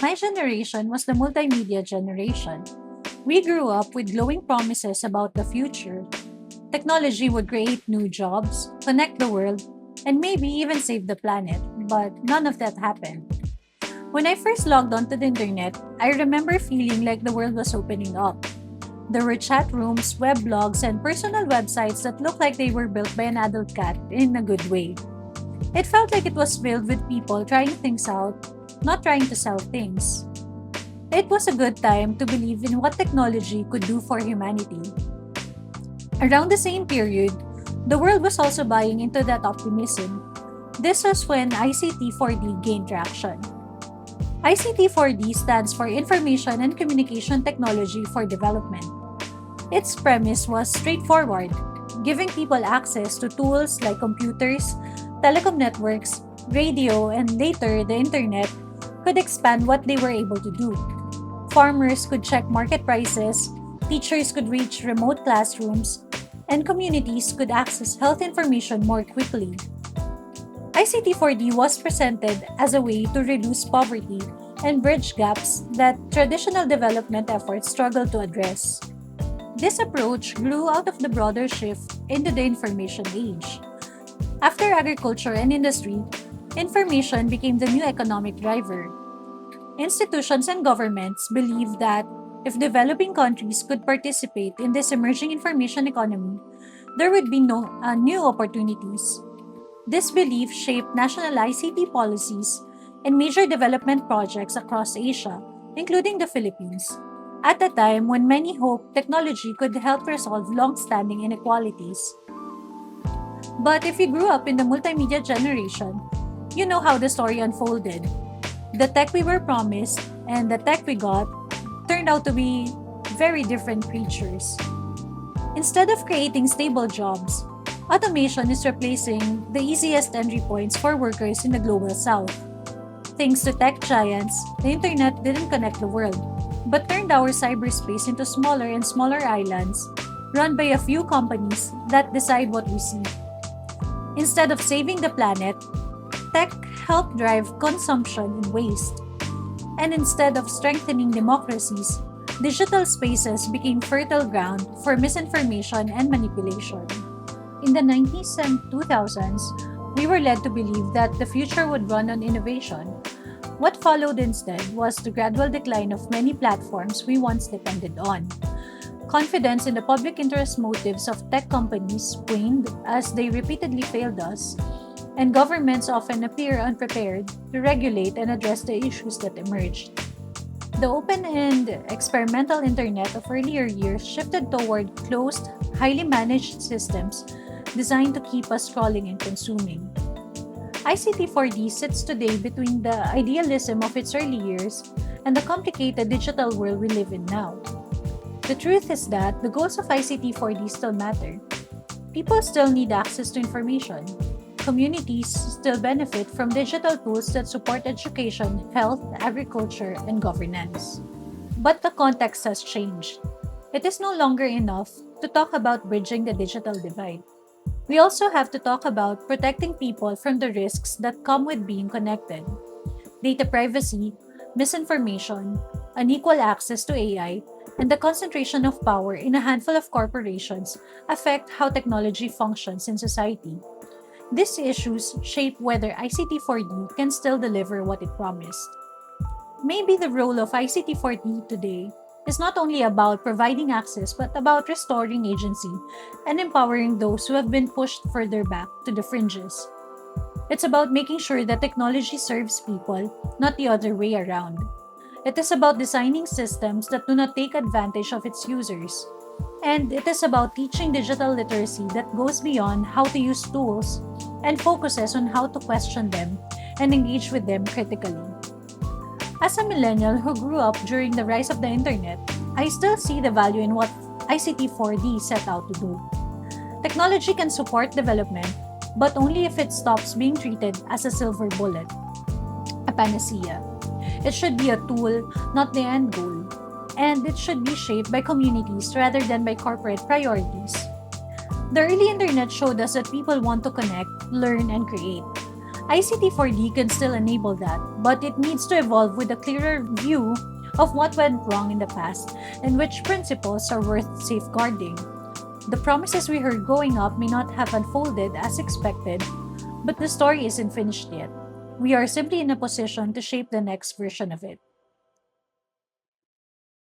My generation was the multimedia generation. We grew up with glowing promises about the future. Technology would create new jobs, connect the world, and maybe even save the planet, but none of that happened. When I first logged onto the internet, I remember feeling like the world was opening up. There were chat rooms, web blogs, and personal websites that looked like they were built by an adult cat in a good way. It felt like it was filled with people trying things out, not trying to sell things. It was a good time to believe in what technology could do for humanity. Around the same period, the world was also buying into that optimism. This was when ICT4D gained traction. ICT4D stands for Information and Communication Technology for Development. Its premise was straightforward, giving people access to tools like computers, telecom networks, radio, and later the internet could expand what they were able to do. Farmers could check market prices, teachers could reach remote classrooms, and communities could access health information more quickly. ICT4D was presented as a way to reduce poverty and bridge gaps that traditional development efforts struggle to address. This approach grew out of the broader shift into the information age. After agriculture and industry, information became the new economic driver. Institutions and governments believed that if developing countries could participate in this emerging information economy, there would be new opportunities. This belief shaped national ICT policies and major development projects across Asia, including the Philippines, at a time when many hoped technology could help resolve long standing inequalities. But if you grew up in the multimedia generation, you know how the story unfolded. The tech we were promised and the tech we got turned out to be very different creatures. Instead of creating stable jobs, automation is replacing the easiest entry points for workers in the global south. Thanks to tech giants, the internet didn't connect the world, but turned our cyberspace into smaller and smaller islands run by a few companies that decide what we see. Instead of saving the planet, tech helped drive consumption and waste. And instead of strengthening democracies, digital spaces became fertile ground for misinformation and manipulation. In the 90s and 2000s, we were led to believe that the future would run on innovation. What followed instead was the gradual decline of many platforms we once depended on. Confidence in the public interest motives of tech companies waned as they repeatedly failed us, and governments often appear unprepared to regulate and address the issues that emerged. The open and experimental internet of earlier years shifted toward closed, highly managed systems designed to keep us scrolling and consuming. ICT4D sits today between the idealism of its early years and the complicated digital world we live in now. The truth is that the goals of ICT4D still matter. People still need access to information. Communities still benefit from digital tools that support education, health, agriculture, and governance. But the context has changed. It is no longer enough to talk about bridging the digital divide. We also have to talk about protecting people from the risks that come with being connected. Data privacy, misinformation, unequal access to AI, and the concentration of power in a handful of corporations affect how technology functions in society. These issues shape whether ICT4D can still deliver what it promised. Maybe the role of ICT4D today is not only about providing access but about restoring agency and empowering those who have been pushed further back to the fringes. It's about making sure that technology serves people, not the other way around. It is about designing systems that do not take advantage of its users. And it is about teaching digital literacy that goes beyond how to use tools and focuses on how to question them and engage with them critically. As a millennial who grew up during the rise of the internet, I still see the value in what ICT4D set out to do. Technology can support development, but only if it stops being treated as a silver bullet, a panacea. It should be a tool, not the end goal. And it should be shaped by communities rather than by corporate priorities. The early internet showed us that people want to connect, learn, and create. ICT4D can still enable that, but it needs to evolve with a clearer view of what went wrong in the past and which principles are worth safeguarding. The promises we heard growing up may not have unfolded as expected, but the story isn't finished yet. We are simply in a position to shape the next version of it.